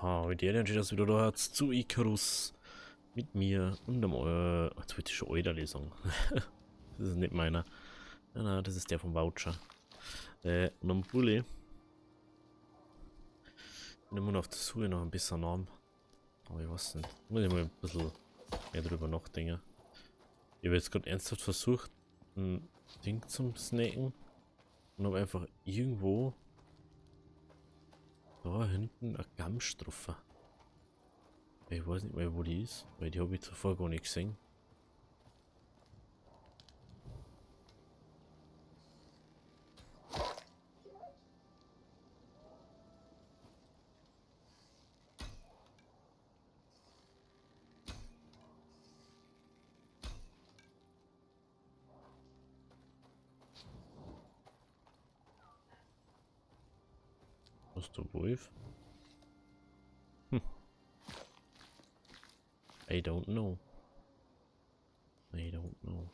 Heute steht das wieder da zu Icarus mit mir und dem jetzt wollte ich schon Euler Lesung. Das ist nicht meiner. Nein, das ist der vom Voucher. Und am Bulli. Ich bin immer noch auf der Suche nach ein bisschen Namen. Aber ich weiß nicht. Muss ich mal ein bisschen mehr drüber nachdenken. Ich habe jetzt gerade ernsthaft versucht, ein Ding zum Snaken. Und habe einfach irgendwo da hinten eine Gams drauf. Ich weiß nicht mehr, wo die ist, weil die habe ich zuvor gar nicht gesehen. Was der Wolf? Hm. I don't know. I don't know.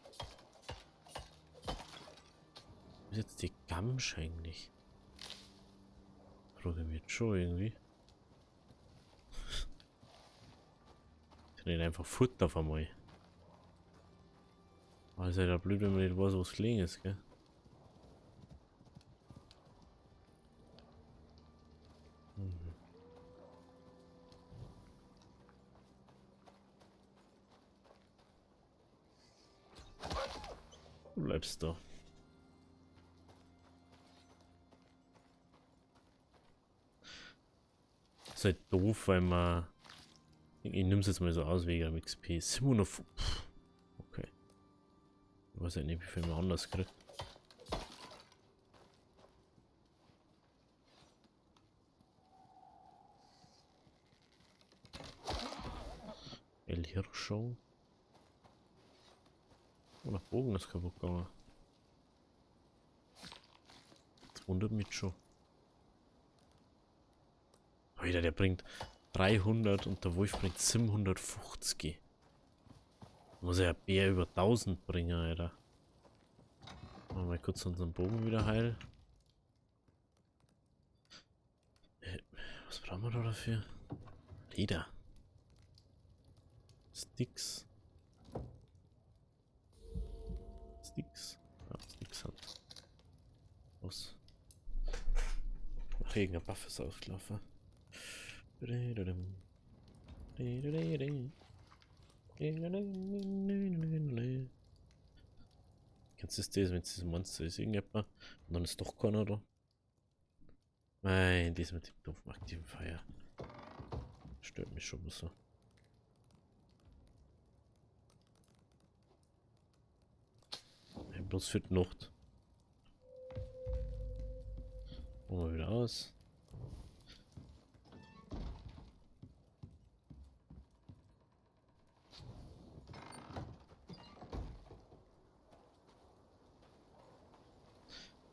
Wo ist jetzt die Gams eigentlich? Frage mich jetzt schon irgendwie. Ist nicht einfach Futter auf einmal. Aber ist ja blöd, wenn man nicht weiß, wo es gelegen ist, gell? Mhm. Du bleibst da. Ist halt doof, weil man. Ich nehme es jetzt mal so aus wegen dem XP. 700. Okay. Ich weiß ja nicht, wie viel man anders kriegt. El Hirschow. Oh, der Bogen ist kaputt gegangen. Das wundert mich schon. Alter, der bringt 300 und der Wolf bringt 750. Muss ja ein Bär über 1000 bringen, Alter. Machen wir mal kurz unseren Bogen wieder heil. Was brauchen wir da dafür? Leder. Sticks. Sticks. Ja, Sticks hat. Was? Regen, ein Buff ist ausgelaufen. Kennst du das, wenn es dieses Monster ist, irgendjemand? Und dann ist doch keiner da. Nein, das mit dem doofen aktiven Feuer. Stört mich schon so. Bloß für die Nacht. Machen wir wieder aus.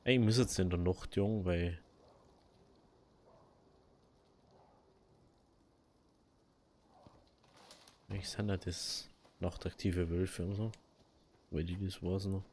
Ey, ich muss jetzt in der Nacht, Jung, weil. Ich sind ja das nachtaktive Wölfe und so. Weil die das war's noch.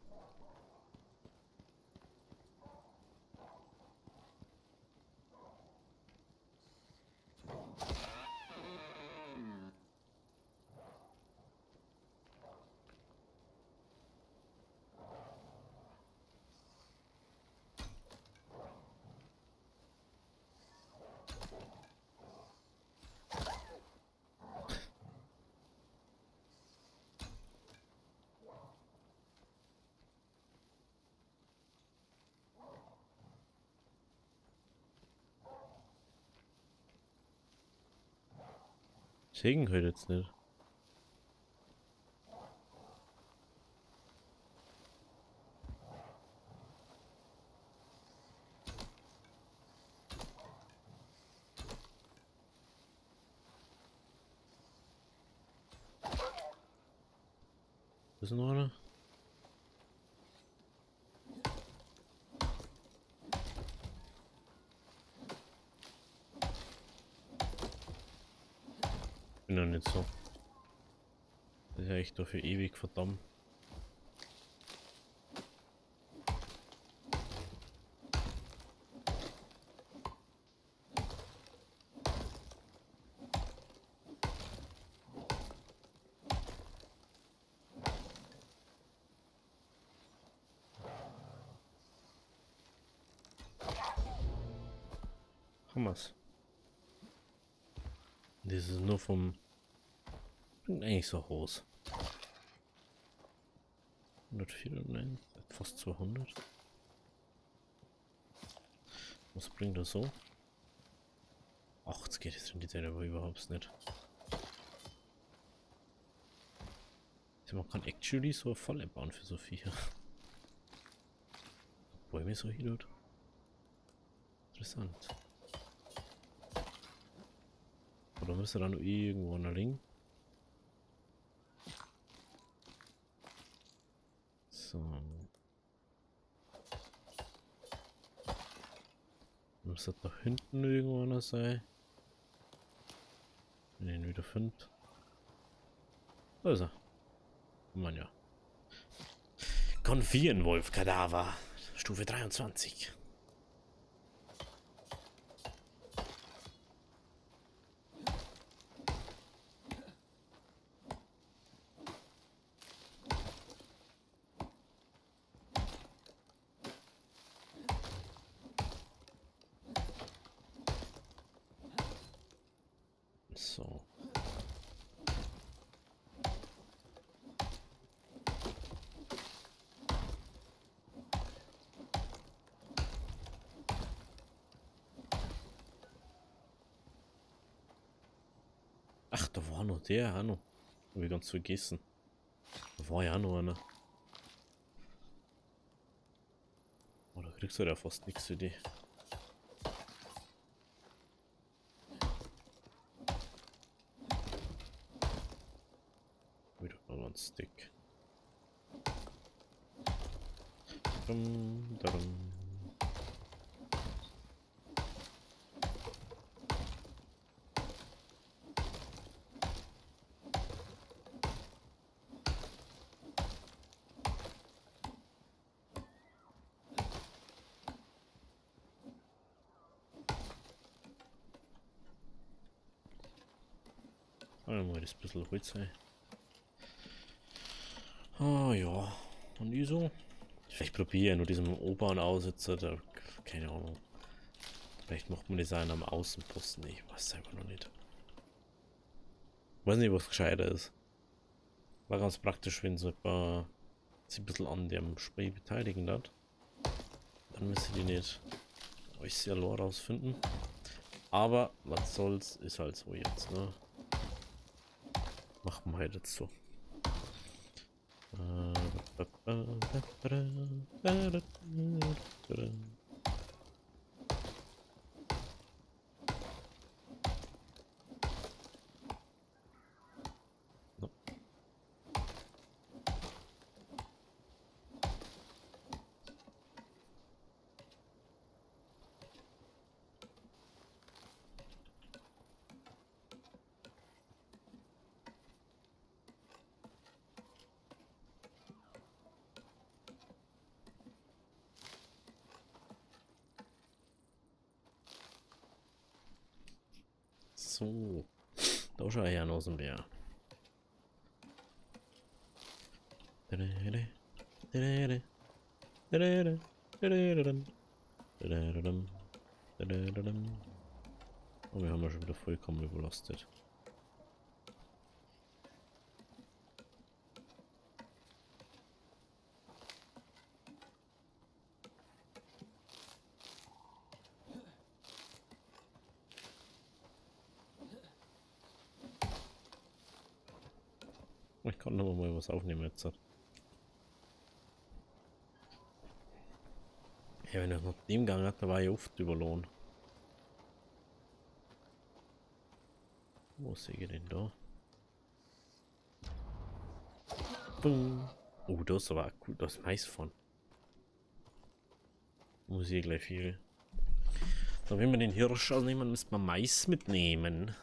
Segen halt jetzt nicht. Ist noch einer? Bin noch nicht so. Das ist ja echt dafür ewig, verdammt. haben wir's. Das ist nur vom... Klingt eigentlich so groß. 194, fast 200. Was bringt das so? 80 geht es in die Zeit aber überhaupt nicht. Man kann actually so eine Falle bauen für so Viecher. Bäume so hier dort. Interessant. Oder müsste dann irgendwo ein Ring? So. Müsste da hinten irgendwo einer sein. Wenn ich ihn wieder finde. Da ist er. Mann ja. Konfienwolf-Kadaver. Stufe 23. So. Ach, da war noch der, auch noch. Hab ich ganz vergessen. Da war ja auch noch einer. Oh, da kriegst du ja fast nichts für die. Wieder mal ein Stick. Darum. Mal das ein bisschen Holz sein. Ah ja. Und wieso? Vielleicht probiere ich nur diesen oberen Aussitzer, da, keine Ahnung. Vielleicht macht man das einen am Außenposten. Ich weiß es einfach noch nicht. Weiß nicht, was gescheiter ist. War ganz praktisch, wenn so sich ein bisschen an dem Spray beteiligen darf. Dann müsste die nicht euch sehr low rausfinden. Aber was soll's, ist halt so jetzt, ne? Machen wir halt jetzt so. So, da schau ich ja aus dem Meer. Oh, wir haben ja schon wieder vollkommen überlastet. Ich kann noch mal was aufnehmen jetzt. Ja, wenn er nach dem Gang hat, da war ich oft überlohnt. Wo sehe ich denn da? Boom. Oh, das ist aber cool, das Mais von. Muss ich gleich viel. So, wenn wir den Hirsch ausnehmen, müssen wir Mais mitnehmen.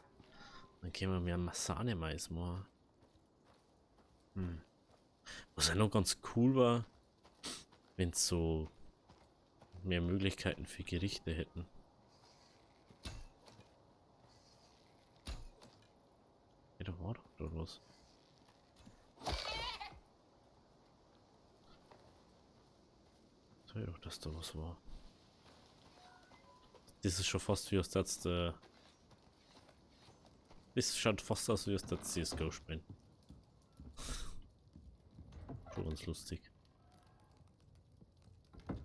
Dann können wir mehr Masane-Mais machen. Was ja noch ganz cool war, wenn es so mehr Möglichkeiten für Gerichte hätten. Ja, da war doch dort was. Sag doch, dass da was war. Das ist schon fast wie aus der letzten. Das schaut fast aus wie aus der CSGO-Spiel. Schon ganz lustig.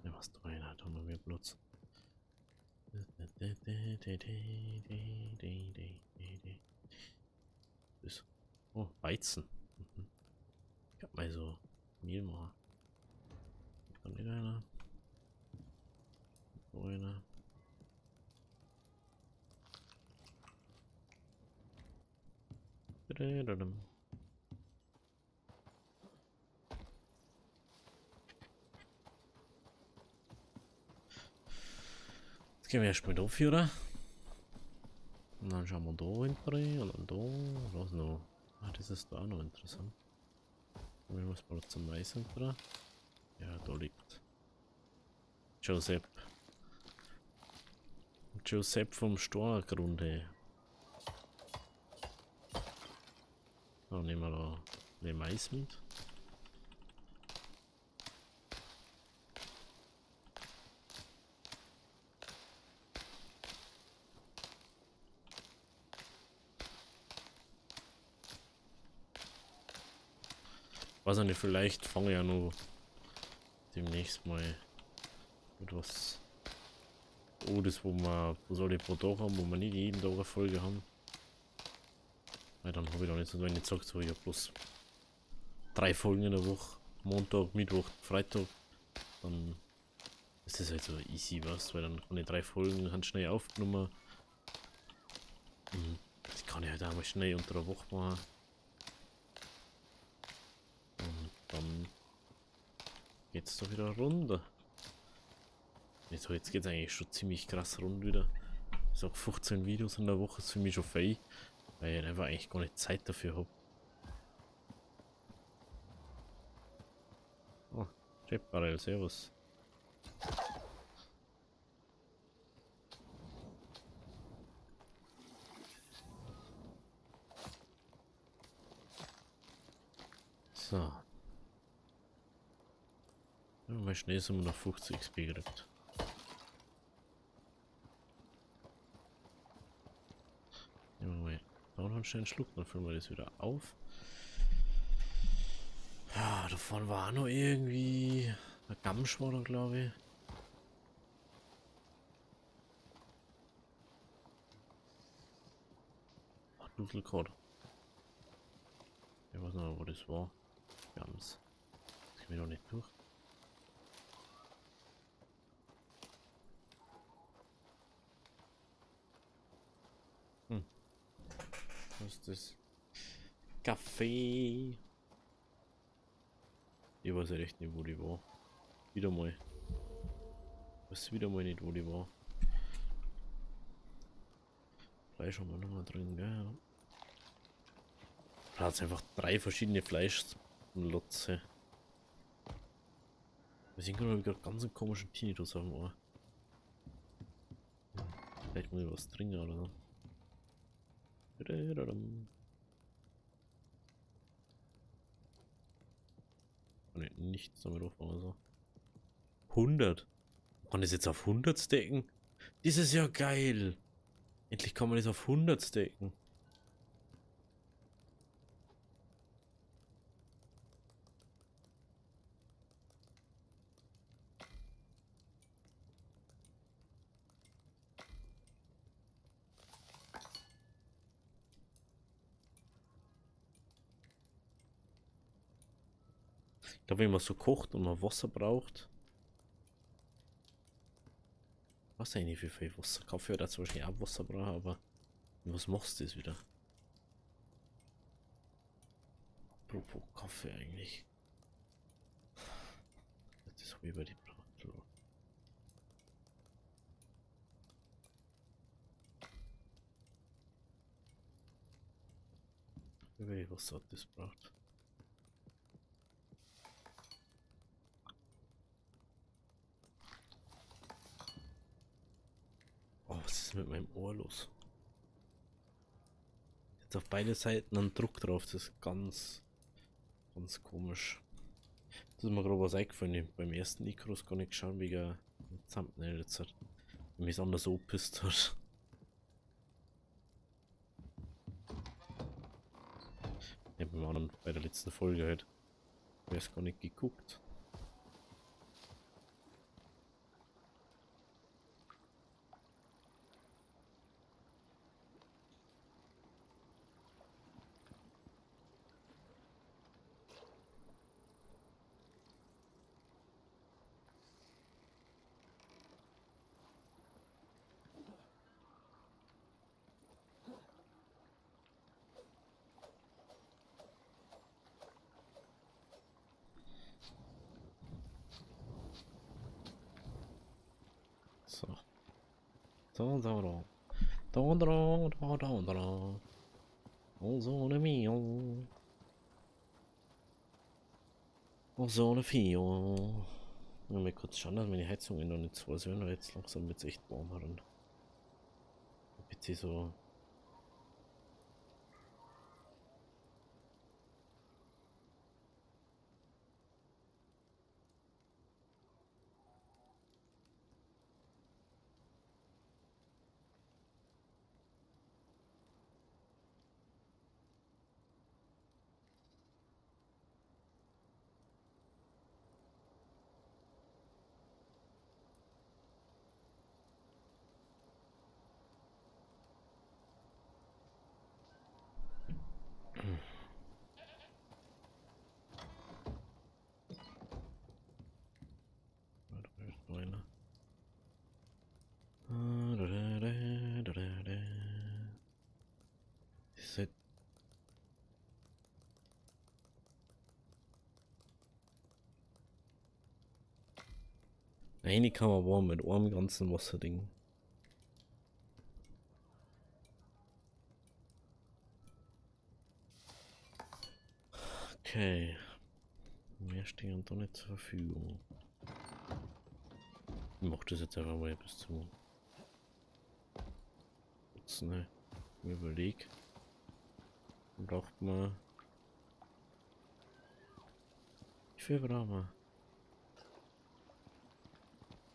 Ja, was da rein hat, haben wir Platz. Oh, Weizen. Mhm. Ich hab mal so Mehl machen. Kann nicht einer. So einer. Jetzt gehen wir erstmal da führen. Und dann schauen wir da hinter und dann da. Was noch? Ah, das ist da auch noch interessant. Wir müssen mal zum Mais hinter. Ja, da liegt Joseph. Joseph vom Storgrunde. Dann nehmen wir da den Mais mit. Weiß ich nicht, vielleicht fange ich ja noch demnächst mal mit was. Oh, das wo wir, wo soll ich pro Tag haben, wo wir nicht jeden Tag eine Folge haben. Weil dann habe ich da nicht so wenig gesagt, so ich habe bloß 3 Folgen in der Woche. Montag, Mittwoch, Freitag. Dann ist das halt so easy, was, weil dann kann ich 3 Folgen ganz schnell aufgenommen. Und das kann ich halt auch mal schnell unter der Woche machen. Und dann geht's da wieder runter. So, jetzt geht's eigentlich schon ziemlich krass rund wieder. Ich sag 15 Videos in der Woche ist für mich schon viel, weil ich einfach eigentlich gar nicht Zeit dafür habe. Oh, Jetbarrel, servus. So. Ja, mal schnell sind wir noch 50 XP gekriegt. Nehmen wir mal da noch einen schnellen Schluck, dann füllen wir das wieder auf. Ja, davon war auch noch irgendwie ein Gamsch war da, glaube ich. Ach, Duselkord. Ich weiß noch, wo das war. Gams. Das kann ich noch nicht durch. Was ist das? Kaffee. Ich weiß ja echt nicht, wo die war. Wieder mal. Ich weiß wieder mal nicht, wo die war. Fleisch haben wir noch mal drin, gell? Da hat es einfach 3 verschiedene Fleischlotze. Wir sind gerade wieder ganz einen komischen Tinnitus auf dem Ohr. Vielleicht muss ich was trinken oder so. Kann ich nichts damit aufbauen, so. 100. Kann das jetzt auf 100 stacken? Das ist ja geil. Endlich kann man das auf 100 stacken. Ich glaube, wenn man so kocht und man Wasser braucht. Was eigentlich, wie viel Wasser? Kaffee hat dazu wahrscheinlich auch Wasser brauchen, aber was machst du das wieder? Apropos Kaffee eigentlich. Das habe ich bei die Brauchtel. Wie viel Wasser hat das braucht? Oh, was ist mit meinem Ohr los? Jetzt auf beide Seiten ein Druck drauf, das ist ganz komisch. Das ist mir gerade was eingefallen. Beim ersten Ikros gar nicht geschaut, wegen Thumbnail jetzt hat. mich anders so pisst hat. Ich hab mir dann bei der letzten Folge halt. Ich weiß gar nicht geguckt. So. Da, da, da. Da, da, da, da, da, da. Oh, so eine Mio. Oh, so eine Fio. Mal kurz schauen, dass meine Heizungen noch nicht so sind, aber jetzt langsam wird es echt warm heran. PC so. Seit eine kann man warm mit einem ganzen Wasserding. Okay. Mehr stehen da nicht zur Verfügung. Ich mach das jetzt einfach mal bis zum Putzen, ne? Ich überleg. Braucht man. Wie viel brauchen wir?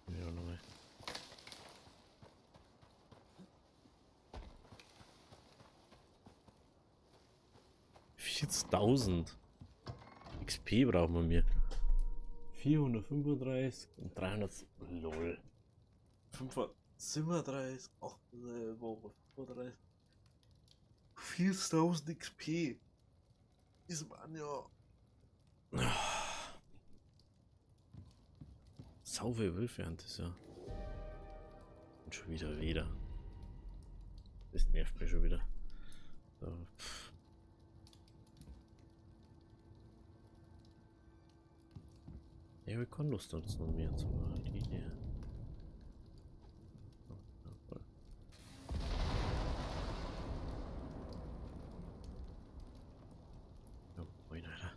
Ja, nochmal. 40.000 XP brauchen wir mir. 435 und 300. Lol. 37, 35. 40.000 XP. Ist man ja. Sau viel Wölfe an das ja. Und schon wieder. Das nervt mich schon wieder. So, ja, wir können Lust uns noch mehr zu machen. Die Idee. Ja, moin, Alter.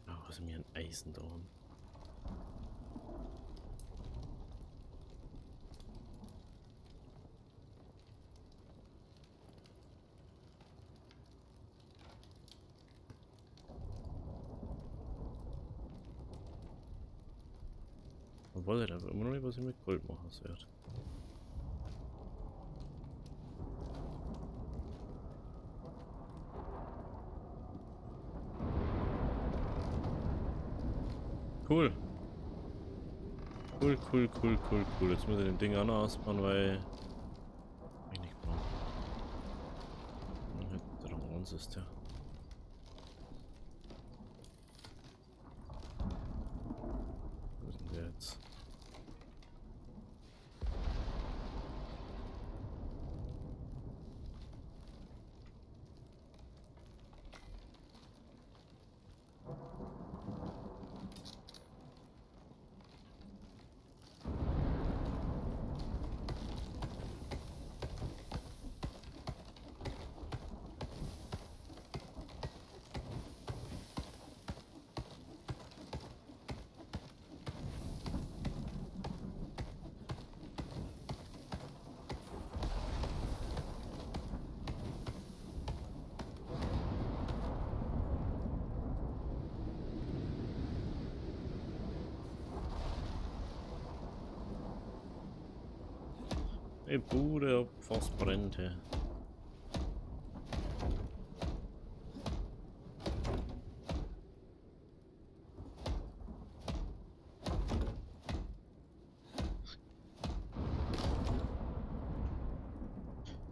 Ja, was ist mir ein Eisen da? Obwohl er aber immer noch nicht, was ich mit Gold machen soll. Cool. Cool. Jetzt muss ich den Ding auch noch ausbauen, weil ich nicht brauche. Der uns ist ja. Wo ist denn der jetzt? Ey, Bude, fast brennt hier.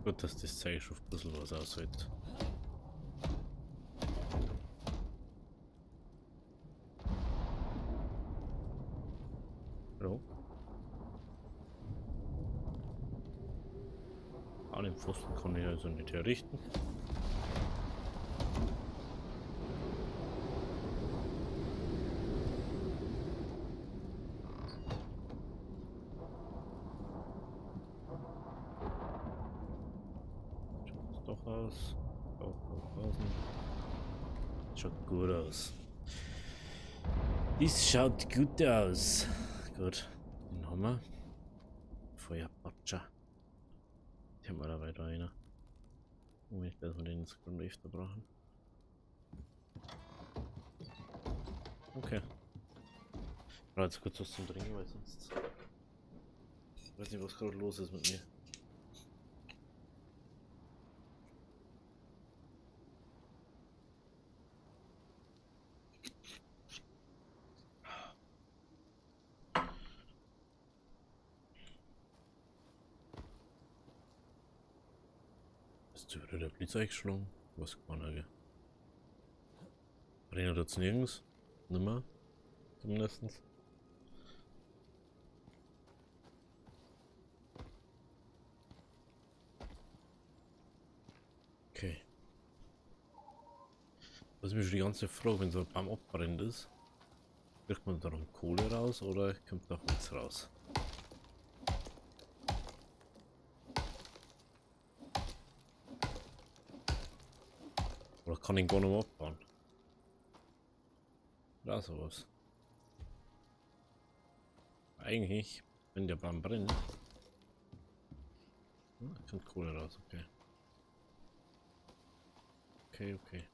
Gut, dass das Zeichen auf ein bisschen was aushält. Hallo? An den Pfosten kann ich also nicht errichten. Schaut doch aus. Auch draußen. Schaut gut aus. Dies schaut gut aus. Gut, den haben wir. Feuerpatscher. Die haben wir da weiter einer. Nicht, dass wir den Scrum öfter brauchen. Okay. Ich brauche jetzt kurz was zum Trinken, weil sonst. Ich weiß nicht, was gerade los ist mit mir. Ist wieder der Blitz eingeschlagen? Was kann er? Erinnert jetzt nirgends? Nimmer? Zumindest. Okay. Was ist mir schon die ganze Frage, wenn so ein Baum abbrennt ist, kriegt man da noch Kohle raus oder kommt da Holz raus? Oder kann ich gar nicht mehr abbauen? Oder sowas. Eigentlich, wenn der Baum brennt, kommt Kohle raus, okay. Okay.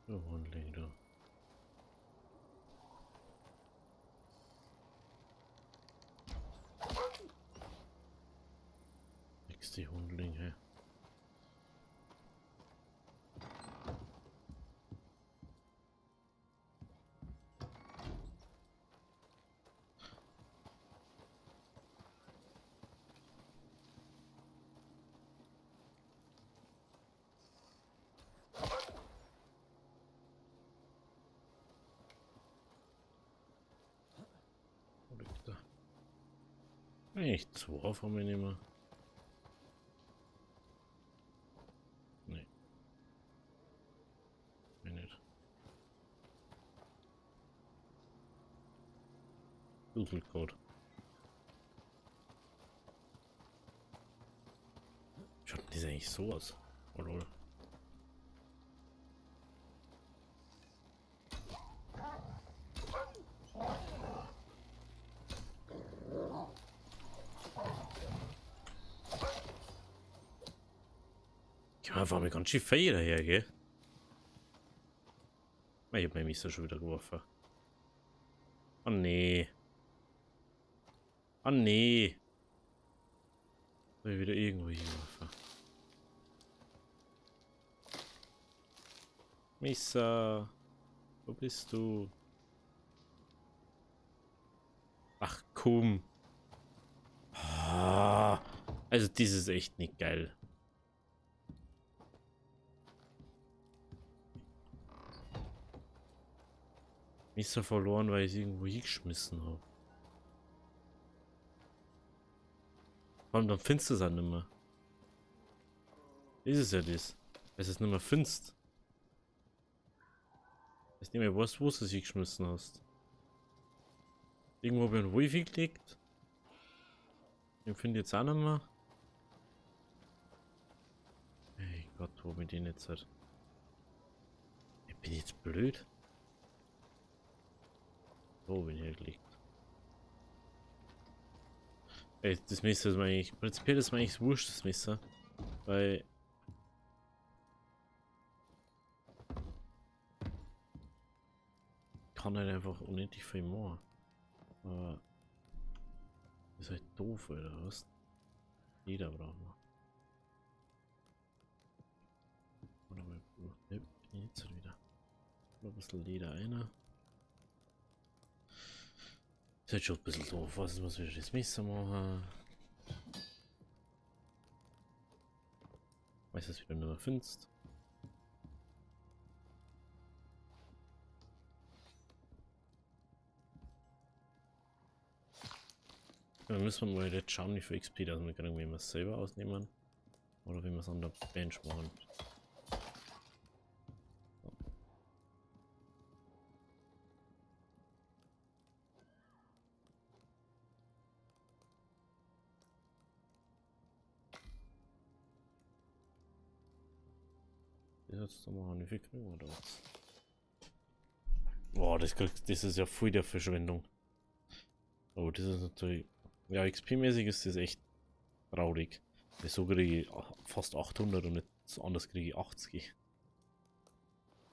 So, Hundling da. Nächste Hundling, hä? Wo liegt der? Eigentlich zwei von mir nicht mehr. Nee. Mir nicht. Schlüsselcode. Schaut das eigentlich so aus? Oh lol. Ich kann einfach mal ganz schön viel daher, gell? Ich hab mein Messer schon wieder geworfen. Oh nee. Oh nee. Hab ich wieder irgendwo hier geworfen. Messer. Wo bist du? Ach komm. Ah, also das ist echt nicht geil. Messer verloren, weil ich es irgendwo hingeschmissen habe. Warum dann findest du es auch nicht mehr? Ist es ja das. Es ist nicht mehr findest. Ich weiß nicht mehr, wo du es hingeschmissen hast. Irgendwo bei einem Wifi gelegt. Den finde ich jetzt auch nicht mehr. Ey Gott, wo bin ich denn jetzt halt? Ich bin jetzt blöd. So bin ich hier gelegt. Ey, das Messer ist mir eigentlich, prinzipiell ist mir eigentlich wurscht, das Messer. Weil kann halt einfach unendlich viel machen. Aber ist halt doof, oder was? Leder brauchen wir. Oder mal, ne, jetzt halt wieder. Noch ein bisschen Leder einer. Ist halt schon ein bisschen doof. Was muss wieder das Messer machen? Weiß das wieder nicht mehr findest. Dann müssen wir mal jetzt schauen, wie viel XP das wir kriegen, wenn wir es selber ausnehmen. Oder wenn wir es an der Bench machen. Das jetzt da machen, wie viel kriegen wir da jetzt? Boah, das ist ja voll der Verschwendung. Oh, das ist natürlich. Ja, XP-mäßig ist das echt traurig. So kriege ich fast 800 und nicht anders kriege ich 80.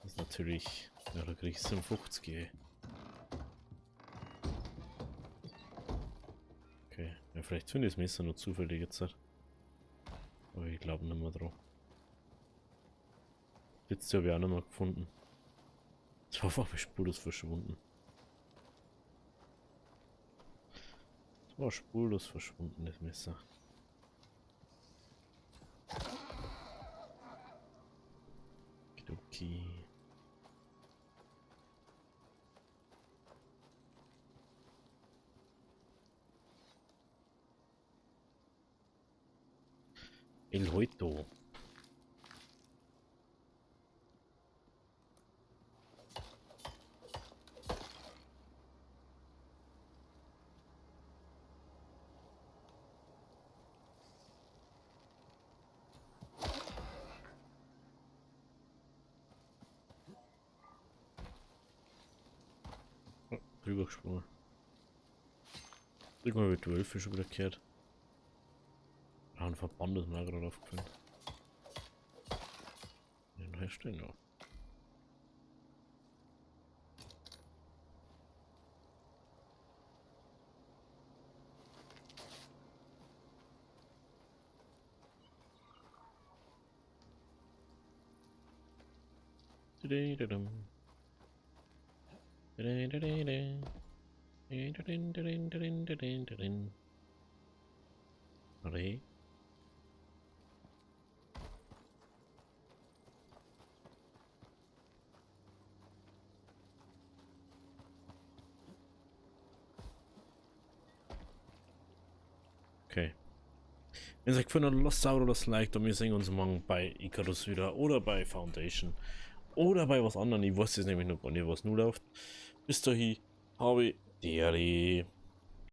Das ist natürlich. Ja, da kriege ich 57. Ey. Okay, ja, vielleicht finde ich das Messer nur zufällig jetzt. Aber ich glaube nicht mehr drauf. Jetzt habe ich auch nicht mehr gefunden. Das war einfach spurlos verschwunden. Das war spurlos verschwunden, das Messer. Okay. El Hoito. Oh, drüber gesprungen. Irgendwann wird Wölfe schon wieder gehört. Ah, ein Verband ist mir auch gerade aufgefallen. Den herstellen noch. Okay. Wenn es euch gefallen hat, lasst sauer das Like und wir sehen uns morgen bei Icarus wieder oder bei Foundation oder bei was anderem. Ich weiß jetzt nämlich noch gar nicht, was nur läuft. Bis dahin habe ich Deri.